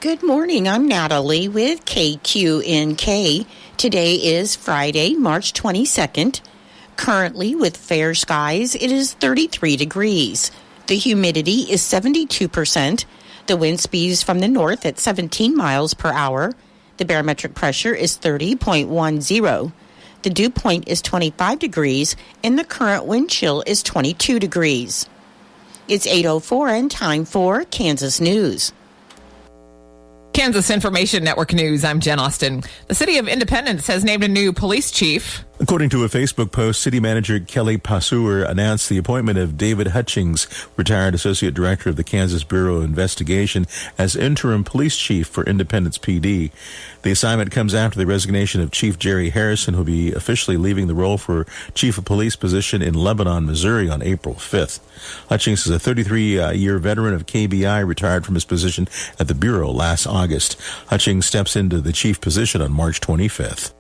Good morning. I'm Natalie with KQNK. Today is Friday, March 22nd. Currently, with fair skies, it is 33 degrees. The humidity is 72%. The wind speeds from the north at 17 miles per hour. The barometric pressure is 30.10. The dew point is 25 degrees, and the current wind chill is 22 degrees. It's 8:04 and time for Kansas News. Kansas Information Network News, I'm Jen Austin. The city of Independence has named a new police chief. According to a Facebook post, City Manager Kelly Pasur announced the appointment of David Hutchings, retired Associate Director of the Kansas Bureau of Investigation, as interim police chief for Independence PD. The assignment comes after the resignation of Chief Jerry Harrison, who will be officially leaving the role for Chief of Police position in Lebanon, Missouri on April 5th. Hutchings is a 33-year veteran of KBI, retired from his position at the Bureau last August. Hutchings steps into the chief position on March 25th.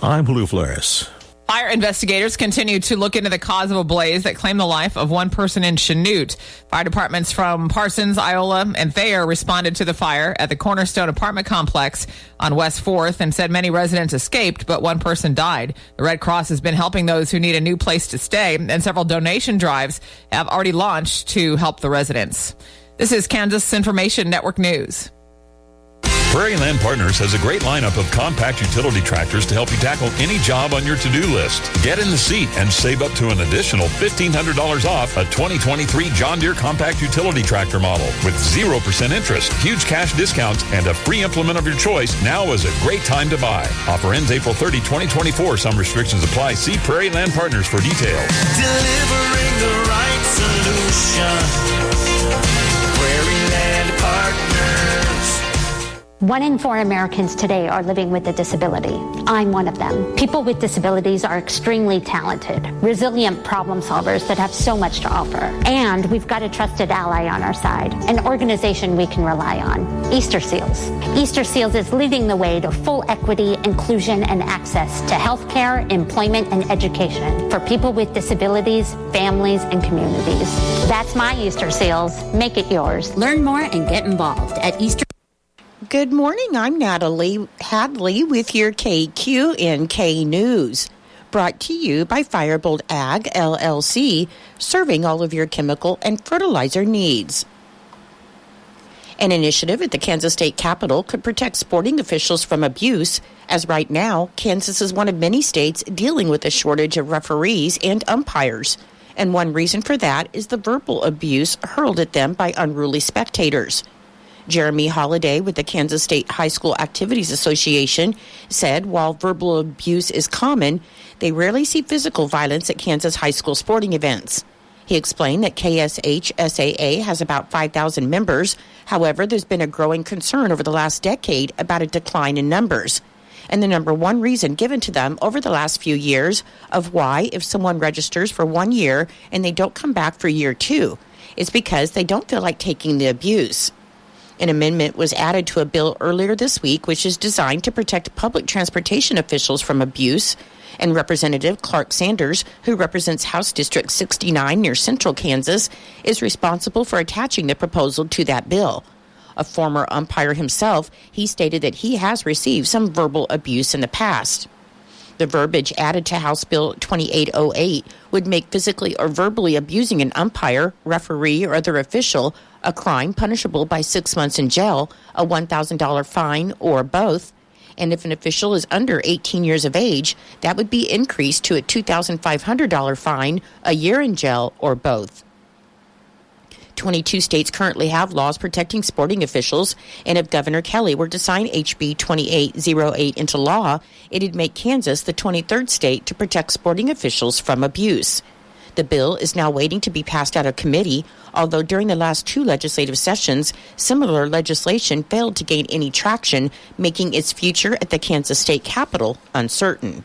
I'm Lou Flores. Fire investigators continue to look into the cause of a blaze that claimed the life of one person in Chanute. Fire departments from Parsons, Iola, and Thayer responded to the fire at the Cornerstone apartment complex on West 4th and said many residents escaped, but one person died. The Red Cross has been helping those who need a new place to stay, and several donation drives have already launched to help the residents. This is Kansas Information Network News. Prairie Land Partners has a great lineup of compact utility tractors to help you tackle any job on your to-do list. Get in the seat and save up to an additional $1,500 off a 2023 John Deere compact utility tractor model with 0% interest, huge cash discounts, and a free implement of your choice. Now is a great time to buy. Offer ends April 30, 2024. Some restrictions apply. See Prairie Land Partners for details. Delivering the right solution. Prairie Land Partners. 1 in 4 Americans today are living with a disability. I'm one of them. People with disabilities are extremely talented, resilient problem solvers that have so much to offer. And we've got a trusted ally on our side, an organization we can rely on, Easter Seals. Easter Seals is leading the way to full equity, inclusion, and access to healthcare, employment, and education for people with disabilities, families, and communities. That's my Easter Seals. Make it yours. Learn more and get involved at Easter. Good morning. I'm Natalie Hadley with your KQNK News. Brought to you by Firebolt Ag, LLC, serving all of your chemical and fertilizer needs. An initiative at the Kansas State Capitol could protect sporting officials from abuse, as right now, Kansas is one of many states dealing with a shortage of referees and umpires. And one reason for that is the verbal abuse hurled at them by unruly spectators. Jeremy Holliday with the Kansas State High School Activities Association said while verbal abuse is common, they rarely see physical violence at Kansas high school sporting events. He explained that KSH-SAA has about 5,000 members. However, there's been a growing concern over the last decade about a decline in numbers. And the number one reason given to them over the last few years of why, if someone registers for 1 year and they don't come back for year 2, is because they don't feel like taking the abuse. An amendment was added to a bill earlier this week, which is designed to protect public transportation officials from abuse. And Representative Clark Sanders, who represents House District 69 near Central Kansas, is responsible for attaching the proposal to that bill. A former umpire himself, he stated that he has received some verbal abuse in the past. The verbiage added to House Bill 2808 would make physically or verbally abusing an umpire, referee, or other official a crime punishable by 6 months in jail, a $1,000 fine, or both. And if an official is under 18 years of age, that would be increased to a $2,500 fine, a year in jail, or both. 22 states currently have laws protecting sporting officials, and if Governor Kelly were to sign HB 2808 into law, it'd make Kansas the 23rd state to protect sporting officials from abuse. The bill is now waiting to be passed out of committee, although during the last 2 legislative sessions, similar legislation failed to gain any traction, making its future at the Kansas State Capitol uncertain.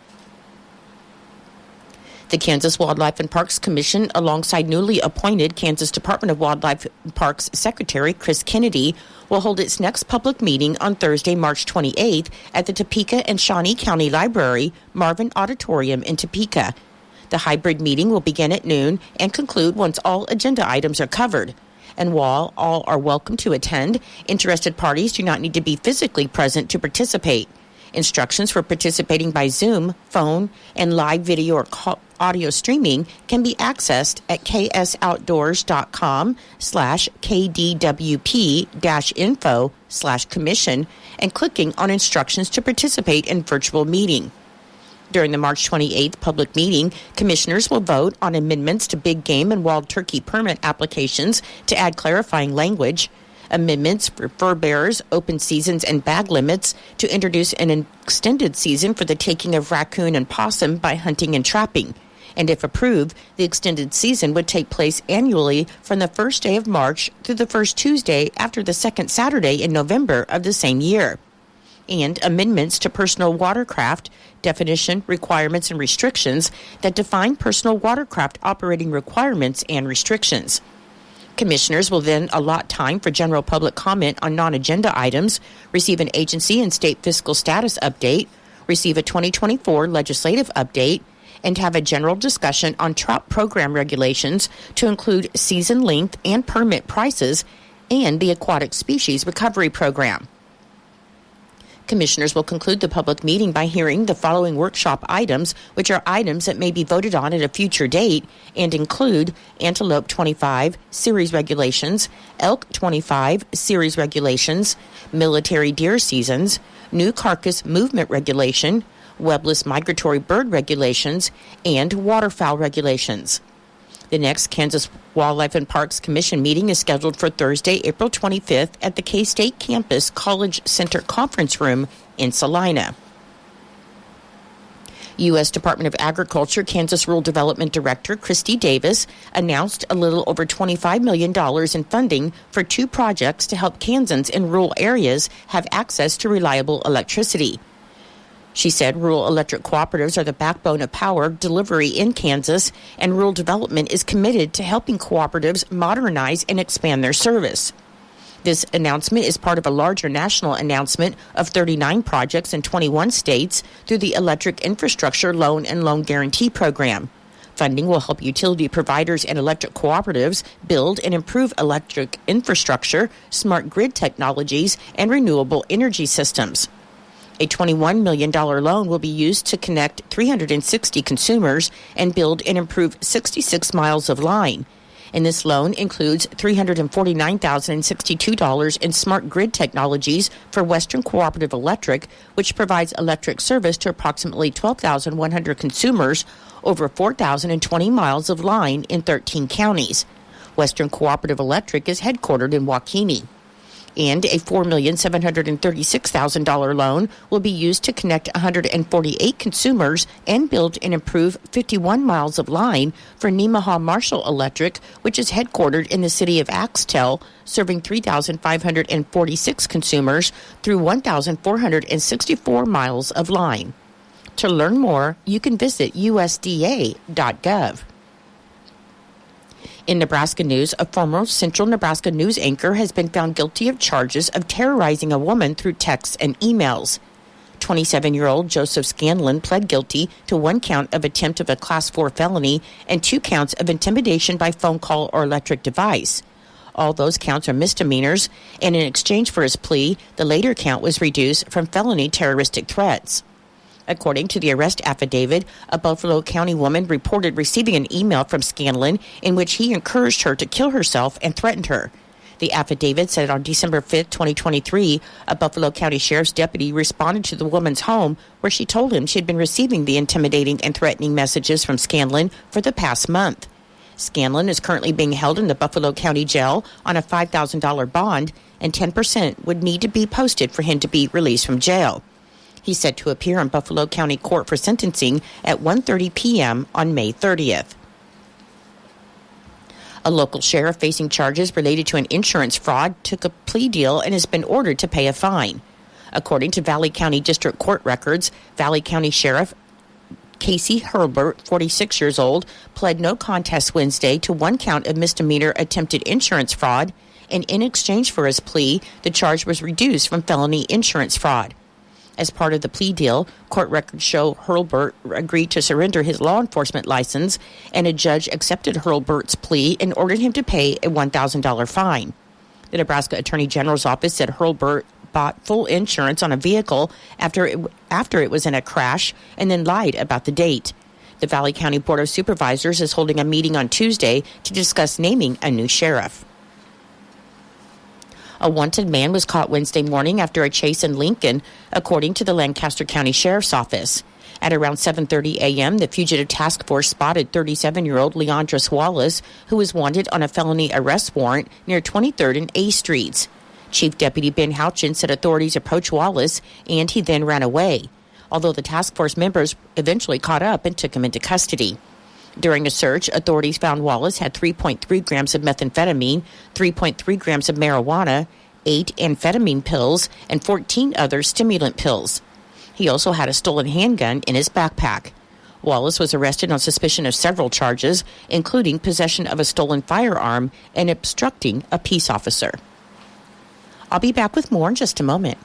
The Kansas Wildlife and Parks Commission, alongside newly appointed Kansas Department of Wildlife and Parks Secretary Chris Kennedy, will hold its next public meeting on Thursday, March 28th at the Topeka and Shawnee County Library, Marvin Auditorium in Topeka. The hybrid meeting will begin at noon and conclude once all agenda items are covered. and while all are welcome to attend, interested parties do not need to be physically present to participate. Instructions for participating by Zoom, phone, and live video or audio streaming can be accessed at ksoutdoors.com/kdwp-info/commission and clicking on instructions to participate in virtual meeting. During the March 28th public meeting, commissioners will vote on amendments to big game and wild turkey permit applications to add clarifying language, amendments for fur bearers, open seasons, and bag limits to introduce an extended season for the taking of raccoon and possum by hunting and trapping. And if approved, the extended season would take place annually from the first day of March through the first Tuesday after the second Saturday in November of the same year. And amendments to personal watercraft definition, requirements, and restrictions that define personal watercraft operating requirements and restrictions. Commissioners will then allot time for general public comment on non-agenda items, receive an agency and state fiscal status update, receive a 2024 legislative update, and have a general discussion on trout program regulations to include season length and permit prices and the aquatic species recovery program. Commissioners will conclude the public meeting by hearing the following workshop items, which are items that may be voted on at a future date and include Antelope 25 Series Regulations, Elk 25 Series Regulations, Military Deer Seasons, New Carcass Movement Regulation, Webless Migratory Bird Regulations, and Waterfowl Regulations. The next Kansas Wildlife and Parks Commission meeting is scheduled for Thursday, April 25th at the K-State Campus College Center Conference Room in Salina. U.S. Department of Agriculture Kansas Rural Development Director Christy Davis announced a little over $25 million in funding for 2 projects to help Kansans in rural areas have access to reliable electricity. She said rural electric cooperatives are the backbone of power delivery in Kansas, and rural development is committed to helping cooperatives modernize and expand their service. This announcement is part of a larger national announcement of 39 projects in 21 states through the Electric Infrastructure Loan and Loan Guarantee Program. Funding will help utility providers and electric cooperatives build and improve electric infrastructure, smart grid technologies, and renewable energy systems. A $21 million loan will be used to connect 360 consumers and build and improve 66 miles of line. And this loan includes $349,062 in smart grid technologies for Western Cooperative Electric, which provides electric service to approximately 12,100 consumers over 4,020 miles of line in 13 counties. Western Cooperative Electric is headquartered in Waukene. And a $4,736,000 loan will be used to connect 148 consumers and build and improve 51 miles of line for Nemaha Marshall Electric, which is headquartered in the city of Axtell, serving 3,546 consumers through 1,464 miles of line. To learn more, you can visit usda.gov. In Nebraska news, a former Central Nebraska news anchor has been found guilty of charges of terrorizing a woman through texts and emails. 27-year-old Joseph Scanlon pled guilty to 1 count of attempt of a Class 4 felony and 2 counts of intimidation by phone call or electric device. All those counts are misdemeanors, and in exchange for his plea, the later count was reduced from felony terroristic threats. According to the arrest affidavit, a Buffalo County woman reported receiving an email from Scanlon in which he encouraged her to kill herself and threatened her. The affidavit said on December 5, 2023, a Buffalo County Sheriff's deputy responded to the woman's home where she told him she had been receiving the intimidating and threatening messages from Scanlon for the past month. Scanlon is currently being held in the Buffalo County Jail on a $5,000 bond, and 10% would need to be posted for him to be released from jail. He's set to appear in Buffalo County Court for sentencing at 1:30 p.m. on May 30th. A local sheriff facing charges related to an insurance fraud took a plea deal and has been ordered to pay a fine. According to Valley County District Court records, Valley County Sheriff Casey Herbert, 46 years old, pled no contest Wednesday to 1 count of misdemeanor attempted insurance fraud, and in exchange for his plea, the charge was reduced from felony insurance fraud. As part of the plea deal, court records show Hurlburt agreed to surrender his law enforcement license, and a judge accepted Hurlburt's plea and ordered him to pay a $1,000 fine. The Nebraska Attorney General's office said Hurlburt bought full insurance on a vehicle after it was in a crash and then lied about the date. The Valley County Board of Supervisors is holding a meeting on Tuesday to discuss naming a new sheriff. A wanted man was caught Wednesday morning after a chase in Lincoln, according to the Lancaster County Sheriff's Office. At around 7:30 a.m., the fugitive task force spotted 37-year-old Leandris Wallace, who was wanted on a felony arrest warrant near 23rd and A Streets. Chief Deputy Ben Houchin said authorities approached Wallace, and he then ran away, although the task force members eventually caught up and took him into custody. During a search, authorities found Wallace had 3.3 grams of methamphetamine, 3.3 grams of marijuana, 8 amphetamine pills, and 14 other stimulant pills. He also had a stolen handgun in his backpack. Wallace was arrested on suspicion of several charges, including possession of a stolen firearm and obstructing a peace officer. I'll be back with more in just a moment.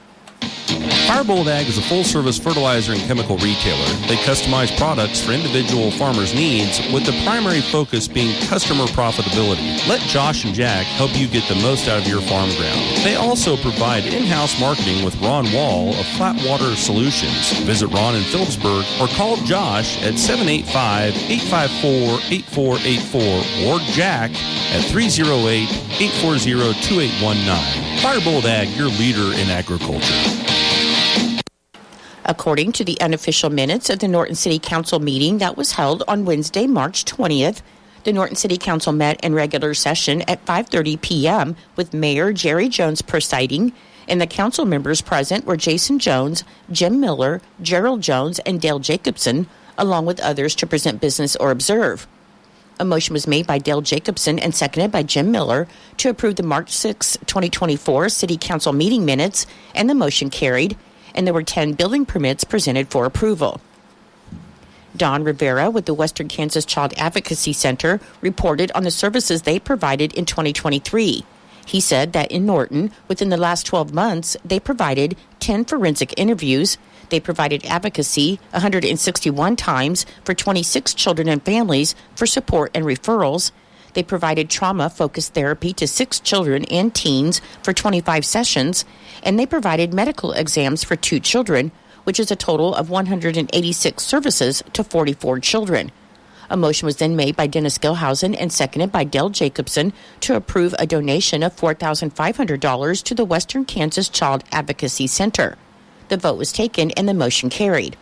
Firebolt Ag is a full-service fertilizer and chemical retailer. They customize products for individual farmers' needs, with the primary focus being customer profitability. Let Josh and Jack help you get the most out of your farm ground. They also provide in-house marketing with Ron Wall of Flatwater Solutions. Visit Ron in Phillipsburg or call Josh at 785-854-8484 or Jack at 308-840-2819. Firebolt Ag, your leader in agriculture. According to the unofficial minutes of the Norton City Council meeting that was held on Wednesday, March 20th, the Norton City Council met in regular session at 5:30 p.m. with Mayor Jerry Jones presiding, and the council members present were Jason Jones, Jim Miller, Gerald Jones, and Dale Jacobson, along with others to present business or observe. A motion was made by Dale Jacobson and seconded by Jim Miller to approve the March 6, 2024 City Council meeting minutes, and the motion carried, and there were 10 building permits presented for approval. Don Rivera with the Western Kansas Child Advocacy Center reported on the services they provided in 2023. He said that in Norton, within the last 12 months, they provided 10 forensic interviews. They provided advocacy 161 times for 26 children and families for support and referrals. They provided trauma-focused therapy to 6 children and teens for 25 sessions, and they provided medical exams for 2 children, which is a total of 186 services to 44 children. A motion was then made by Dennis Gilhausen and seconded by Dale Jacobson to approve a donation of $4,500 to the Western Kansas Child Advocacy Center. The vote was taken and the motion carried.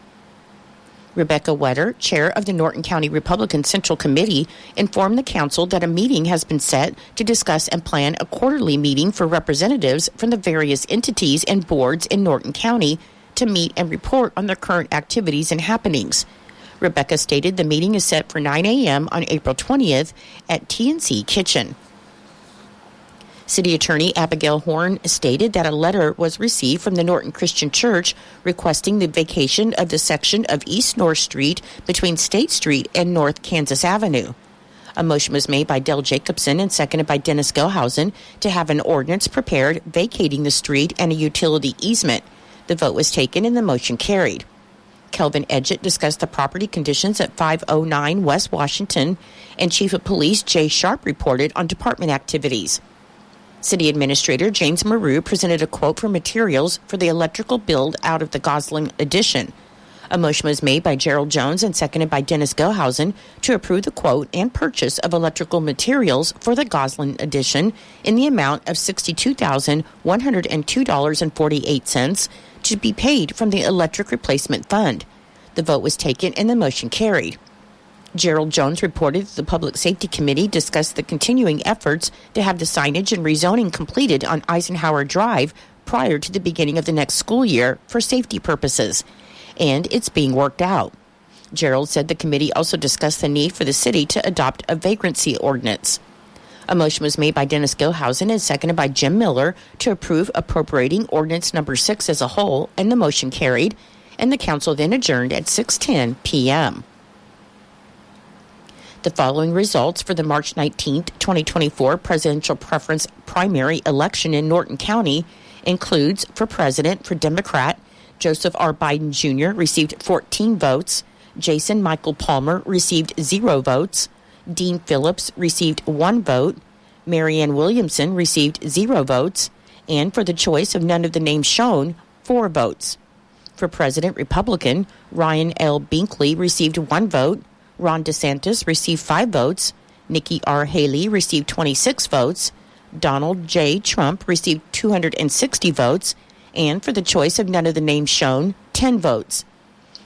Rebecca Wetter, chair of the Norton County Republican Central Committee, informed the council that a meeting has been set to discuss and plan a quarterly meeting for representatives from the various entities and boards in Norton County to meet and report on their current activities and happenings. Rebecca stated the meeting is set for 9 a.m. on April 20th at TNC Kitchen. City Attorney Abigail Horn stated that a letter was received from the Norton Christian Church requesting the vacation of the section of East North Street between State Street and North Kansas Avenue. A motion was made by Dale Jacobson and seconded by Dennis Gilhausen to have an ordinance prepared vacating the street and a utility easement. The vote was taken and the motion carried. Kelvin Edgett discussed the property conditions at 509 West Washington, and Chief of Police Jay Sharp reported on department activities. City Administrator James Maru presented a quote for materials for the electrical build out of the Gosling addition. A motion was made by Gerald Jones and seconded by Dennis Gilhausen to approve the quote and purchase of electrical materials for the Gosling addition in the amount of $62,102.48 to be paid from the Electric Replacement Fund. The vote was taken and the motion carried. Gerald Jones reported that the Public Safety Committee discussed the continuing efforts to have the signage and rezoning completed on Eisenhower Drive prior to the beginning of the next school year for safety purposes, and it's being worked out. Gerald said the committee also discussed the need for the city to adopt a vagrancy ordinance. A motion was made by Dennis Gilhausen and seconded by Jim Miller to approve appropriating ordinance number 6 as a whole, and the motion carried, and the council then adjourned at 6:10 p.m. The following results for the March 19, 2024 presidential preference primary election in Norton County includes for president for Democrat Joseph R. Biden Jr. received 14 votes. Jason Michael Palmer received 0 votes. Dean Phillips received 1 vote. Marianne Williamson received 0 votes. And for the choice of none of the names shown, 4 votes. For President Republican, Ryan L. Binkley received 1 vote. Ron DeSantis received 5 votes. Nikki R. Haley received 26 votes. Donald J. Trump received 260 votes. And for the choice of none of the names shown, 10 votes.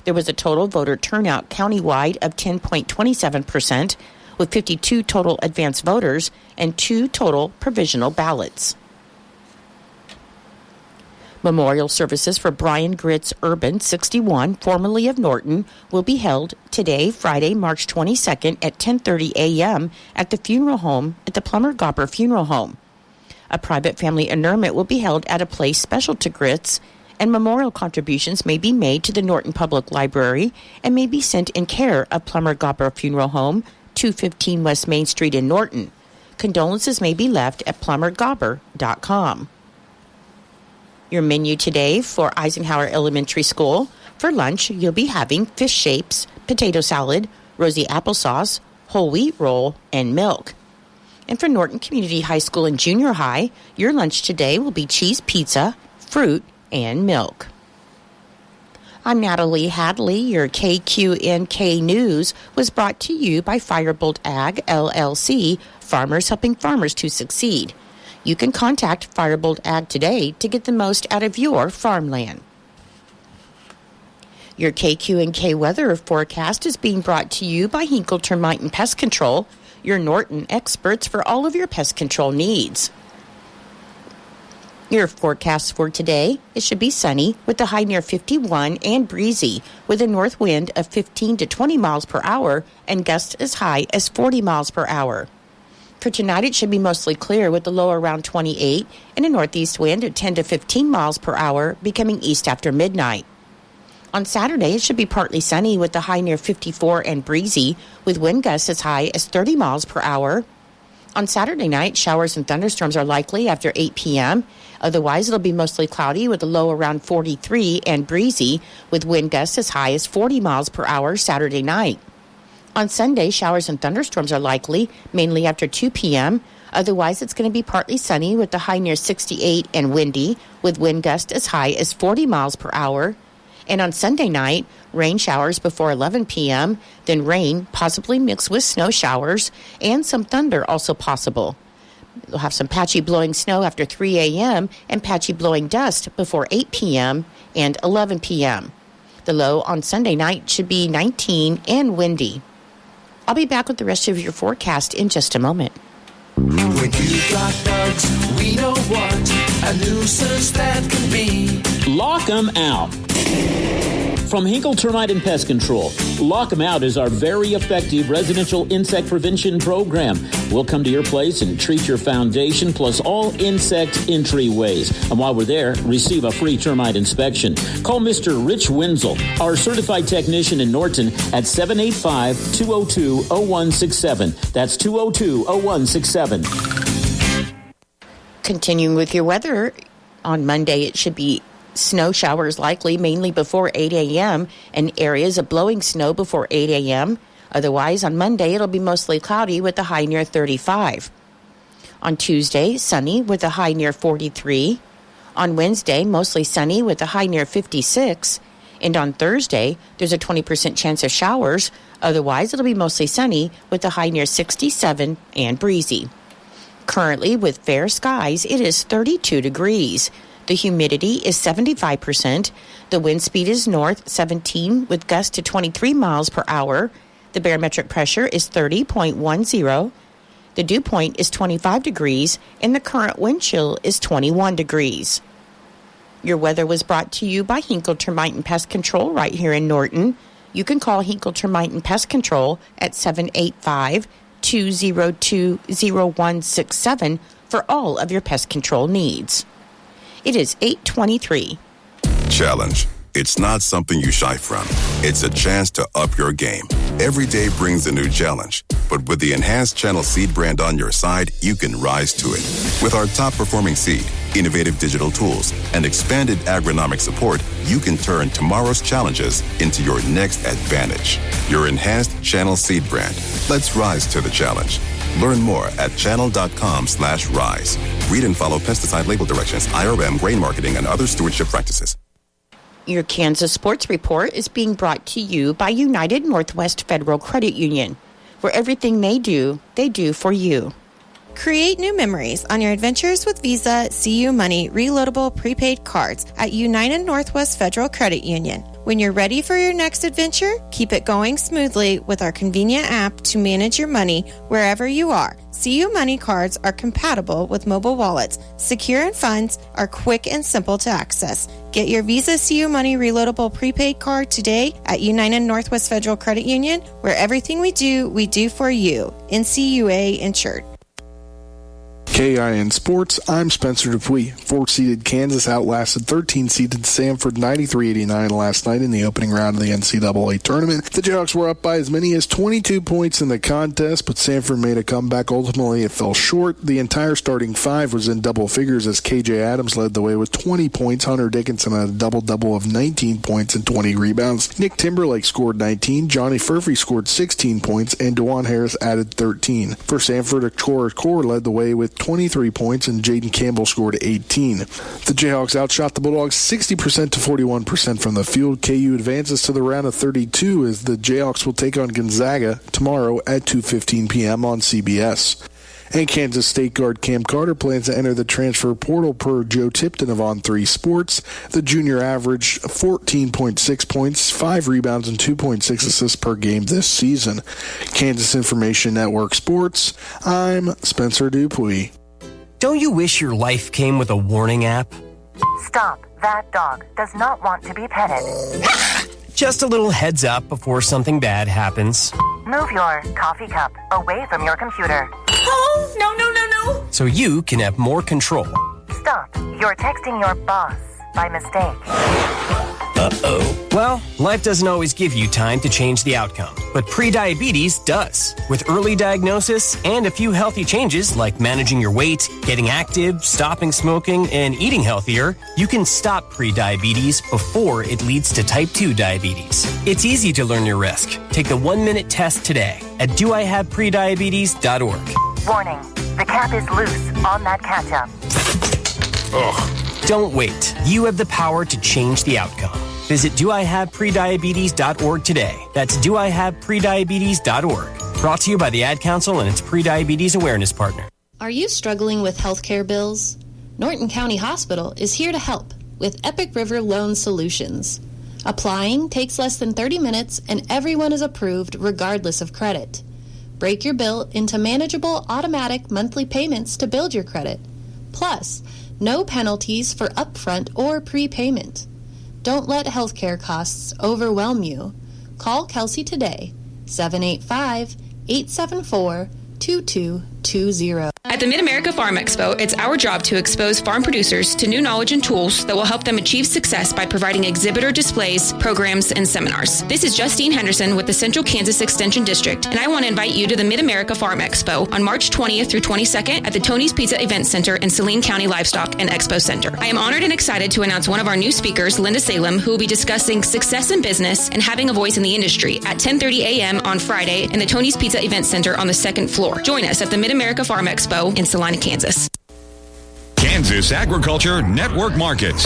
There was a total voter turnout countywide of 10.27%, with 52 total advance voters and 2 total provisional ballots. Memorial services for Brian Gritz Urban, 61, formerly of Norton, will be held today, Friday, March 22nd at 10:30 a.m. at the funeral home at the Plummer Gopper Funeral Home. A private family interment will be held at a place special to Gritz, and memorial contributions may be made to the Norton Public Library and may be sent in care of Plummer Gopper Funeral Home, 215 West Main Street in Norton. Condolences may be left at plummergopper.com. Your menu today for Eisenhower Elementary School. For lunch, you'll be having fish shapes, potato salad, rosy applesauce, whole wheat roll, and milk. And for Norton Community High School and Junior High, your lunch today will be cheese pizza, fruit, and milk. I'm Natalie Hadley. Your KQNK News was brought to you by Firebolt Ag, LLC, farmers helping farmers to succeed. You can contact Firebolt Ag today to get the most out of your farmland. Your KQNK weather forecast is being brought to you by Hinkle Termite and Pest Control, your Norton experts for all of your pest control needs. Your forecast for today, it should be sunny with a high near 51 and breezy with a north wind of 15 to 20 miles per hour and gusts as high as 40 miles per hour. For tonight, it should be mostly clear with a low around 28 and a northeast wind at 10 to 15 miles per hour, becoming east after midnight. On Saturday, it should be partly sunny with a high near 54 and breezy, with wind gusts as high as 30 miles per hour. On Saturday night, showers and thunderstorms are likely after 8 p.m. Otherwise, it'll be mostly cloudy with a low around 43 and breezy, with wind gusts as high as 40 miles per hour Saturday night. On Sunday, showers and thunderstorms are likely, mainly after 2 p.m. Otherwise, it's going to be partly sunny with a high near 68 and windy, with wind gusts as high as 40 miles per hour. And on Sunday night, rain showers before 11 p.m., then rain, possibly mixed with snow showers, and some thunder also possible. We'll have some patchy blowing snow after 3 a.m. and patchy blowing dust before 8 p.m. and 11 p.m. The low on Sunday night should be 19 and windy. I'll be back with the rest of your forecast in just a moment. When you've got bugs, we know what a nuisance that can be. Lock 'em out. From Hinkle Termite and Pest Control, Lock 'em Out is our very effective residential insect prevention program. We'll come to your place and treat your foundation plus all insect entryways. And while we're there, receive a free termite inspection. Call Mr. Rich Wenzel, our certified technician in Norton, at 785-202-0167. That's 202-0167. Continuing with your weather, on Monday it should be snow showers likely mainly before 8 a.m. and areas of blowing snow before 8 a.m. Otherwise, on Monday, it'll be mostly cloudy with a high near 35. On Tuesday, sunny with a high near 43. On Wednesday, mostly sunny with a high near 56. And on Thursday, there's a 20% chance of showers. Otherwise, it'll be mostly sunny with a high near 67 and breezy. Currently, with fair skies, it is 32 degrees. The humidity is 75%. The wind speed is north 17 with gusts to 23 miles per hour. The barometric pressure is 30.10. The dew point is 25 degrees, and the current wind chill is 21 degrees. Your weather was brought to you by Hinkle Termite and Pest Control right here in Norton. You can call Hinkle Termite and Pest Control at 785-202-0167 for all of your pest control needs. It is 8:23. Challenge. It's not something you shy from. It's a chance to up your game. Every day brings a new challenge. But with the enhanced Channel Seed brand on your side, you can rise to it. With our top-performing seed, innovative digital tools, and expanded agronomic support, you can turn tomorrow's challenges into your next advantage. Your enhanced Channel Seed brand. Let's rise to the challenge. Learn more at channel.com/rise. Read and follow pesticide label directions, IRM, grain marketing, and other stewardship practices. Your Kansas Sports Report is being brought to you by United Northwest Federal Credit Union, where everything they do for you. Create new memories on your adventures with Visa, CU Money, reloadable prepaid cards at United Northwest Federal Credit Union. When you're ready for your next adventure, keep it going smoothly with our convenient app to manage your money wherever you are. CU Money cards are compatible with mobile wallets, secure, and funds are quick and simple to access. Get your Visa CU Money reloadable prepaid card today at United Northwest Federal Credit Union, where everything we do for you. NCUA insured. KIN Sports, I'm Spencer Dupuis. 4-seeded Kansas outlasted 13-seeded Samford 93-89 last night in the opening round of the NCAA tournament. The Jayhawks were up by as many as 22 points in the contest, but Samford made a comeback. Ultimately, it fell short. The entire starting five was in double figures as KJ Adams led the way with 20 points. Hunter Dickinson had a double-double of 19 points and 20 rebounds. Nick Timberlake scored 19, Johnny Furphy scored 16 points, and DeJuan Harris added 13. For Samford, Akora Core led the way with 23 points, and Jaden Campbell scored 18. The Jayhawks outshot the Bulldogs 60% to 41% from the field. KU advances to the round of 32 as the Jayhawks will take on Gonzaga tomorrow at 2:15 p.m. on CBS. And Kansas State guard Cam Carter plans to enter the transfer portal per Joe Tipton of On3 Sports. The junior averaged 14.6 points, 5 rebounds, and 2.6 assists per game this season. Kansas Information Network Sports, I'm Spencer Dupuis. Don't you wish your life came with a warning app? Stop. That dog does not want to be petted. Just a little heads up before something bad happens. Move your coffee cup away from your computer. Oh, no. So you can have more control. Stop. You're texting your boss by mistake. Uh-oh. Well, life doesn't always give you time to change the outcome, but prediabetes does. With early diagnosis and a few healthy changes like managing your weight, getting active, stopping smoking, and eating healthier, you can stop prediabetes before it leads to type 2 diabetes. It's easy to learn your risk. Take the 1-minute test today at doihaveprediabetes.org. Warning, the cap is loose on that ketchup. Ugh. Don't wait. You have the power to change the outcome. Visit doihaveprediabetes.org today. That's doihaveprediabetes.org. Brought to you by the Ad Council and its Prediabetes Awareness Partner. Are you struggling with healthcare bills? Norton County Hospital is here to help with Epic River Loan Solutions. Applying takes less than 30 minutes and everyone is approved regardless of credit. Break your bill into manageable automatic monthly payments to build your credit. Plus, no penalties for upfront or prepayment. Don't let healthcare costs overwhelm you. Call Kelsey today, 785-874-2220. At the Mid-America Farm Expo, it's our job to expose farm producers to new knowledge and tools that will help them achieve success by providing exhibitor displays, programs, and seminars. This is Justine Henderson with the Central Kansas Extension District, and I want to invite you to the Mid-America Farm Expo on March 20th through 22nd at the Tony's Pizza Event Center in Saline County Livestock and Expo Center. I am honored and excited to announce one of our new speakers, Linda Salem, who will be discussing success in business and having a voice in the industry at 10:30 a.m. on Friday in the Tony's Pizza Event Center on the second floor. Join us at the Mid-America Farm Expo in Salina, Kansas. Kansas Agriculture Network Markets.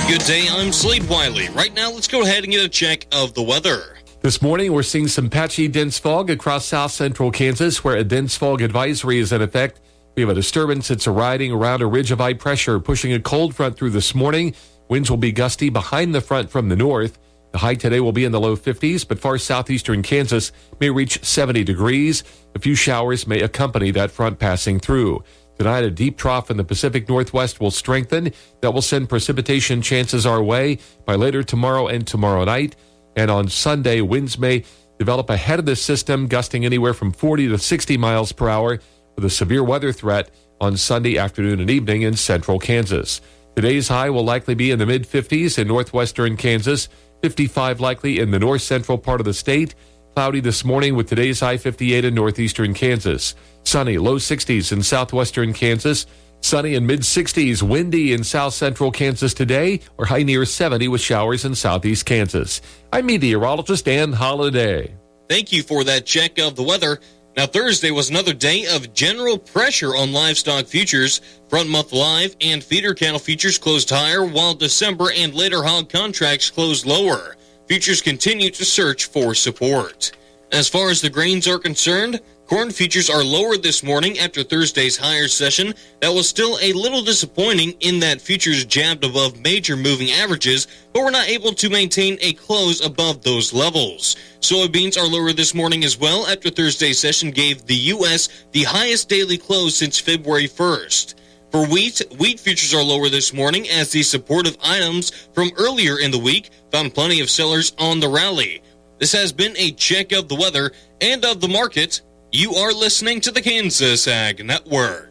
Good day, I'm Slade Wiley. Right now, let's go ahead and get a check of the weather. This morning, we're seeing some patchy dense fog across south central Kansas, where a dense fog advisory is in effect. We have a disturbance that's riding around a ridge of high pressure, pushing a cold front through this morning. Winds will be gusty behind the front from the north. The high today will be in the low 50s, but far southeastern Kansas may reach 70 degrees. A few showers may accompany that front passing through. Tonight, a deep trough in the Pacific Northwest will strengthen. That will send precipitation chances our way by later tomorrow and tomorrow night. And on Sunday, winds may develop ahead of this system, gusting anywhere from 40 to 60 miles per hour with a severe weather threat on Sunday afternoon and evening in central Kansas. Today's high will likely be in the mid-50s in northwestern Kansas, 55 likely in the north-central part of the state. Cloudy this morning with today's high 58 in northeastern Kansas. Sunny, low 60s in southwestern Kansas. Sunny and mid-60s, windy in south-central Kansas today, or high near 70 with showers in southeast Kansas. I'm meteorologist Dan Holliday. Thank you for that check of the weather. Now, Thursday was another day of general pressure on livestock futures. Front month live and feeder cattle futures closed higher, while December and later hog contracts closed lower. Futures continue to search for support. As far as the grains are concerned, corn futures are lower this morning after Thursday's higher session. That was still a little disappointing in that futures jabbed above major moving averages, but were not able to maintain a close above those levels. Soybeans are lower this morning as well after Thursday's session gave the U.S. the highest daily close since February 1st. For wheat futures are lower this morning as the supportive items from earlier in the week found plenty of sellers on the rally. This has been a check of the weather and of the market. You are listening to the Kansas Ag Network.